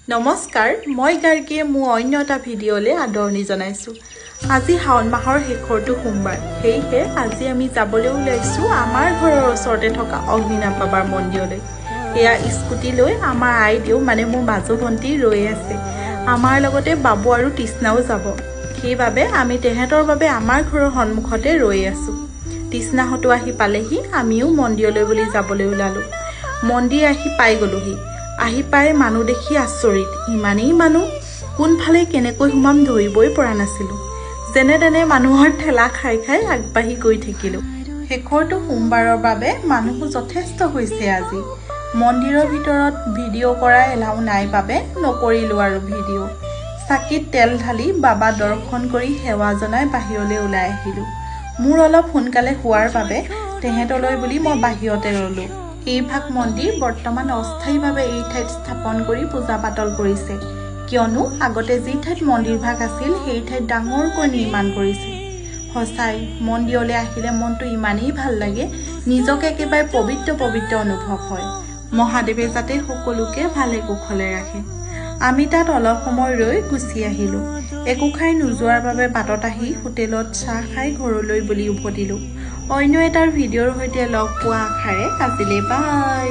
নমস্কাৰ মই গাৰ্গীয়ে মোৰ অন্য এটা ভিডিঅ'লৈ আদৰণি জনাইছোঁ। আজি শাওণ মাহৰ শেষৰটো সোমবাৰ, সেয়েহে আজি আমি যাবলৈ ওলাইছোঁ আমাৰ ঘৰৰ ওচৰতে থকা অগ্নিনাভ বাবাৰ মন্দিৰলৈ। এয়া স্কুটি লৈ আমাৰ আইদেউ মানে মোৰ মাজু ভণ্টি ৰৈ আছে। আমাৰ লগতে বাবু আৰু তৃষ্ণাও যাব, সেইবাবে আমি তেহেঁতৰ বাবে আমাৰ ঘৰৰ সন্মুখতে ৰৈ আছোঁ। তৃষ্ণাহঁতো আহি পালেহি, আমিও মন্দিৰলৈ বুলি যাবলৈ ওলালোঁ। মন্দিৰ আহি পাই গ'লোহি। আহি পাই মানুহ দেখি আচৰিত, ইমানেই মানুহ, কোনফালে কেনেকৈ সোমাম ধৰিবই পৰা নাছিলোঁ। যেনে তেনে মানুহৰ ঠেলা খাই খাই আগবাঢ়ি গৈ থাকিলোঁ। শেষৰটো সোমবাৰৰ বাবে মানুহ যথেষ্ট হৈছে আজি। মন্দিৰৰ ভিতৰত ভিডিঅ' কৰা এলাও নাই বাবে নকৰিলোঁ আৰু ভিডিঅ'। চাকিত তেল ঢালি বাবা দৰ্শন কৰি সেৱা জনাই বাহিৰলৈ ওলাই আহিলোঁ। মোৰ অলপ সোনকালে হোৱাৰ বাবে তেহেঁতলৈ বুলি মই বাহিৰতে ৰ'লোঁ। এইভাগ মন্দিৰ বৰ্তমান অস্থায়ীভাৱে এই ঠাইত স্থাপন কৰি পূজা পাতল কৰিছে, কিয়নো আগতে যি ঠাইত মন্দিৰভাগ আছিল সেই ঠাইত ডাঙৰকৈ নিৰ্মাণ কৰিছে। সঁচাই মন্দিৰলৈ আহিলে মনটো ইমানেই ভাল লাগে, নিজকে একেবাৰে পবিত্ৰ পবিত্ৰ অনুভৱ হয়। মহাদেৱে যাতে সকলোকে ভালে কুশলে ৰাখে। আমি তাত অলপ সময় ৰৈ গুচি আহিলোঁ। একো খাই নোযোৱাৰ বাবে বাটত আহি হোটেলত চাহ খাই ঘৰলৈ বুলি উভতিলোঁ। অন্য এটাৰ ভিডিঅ'ৰ সৈতে লগ পোৱা আশাৰে আজিলৈ বাই।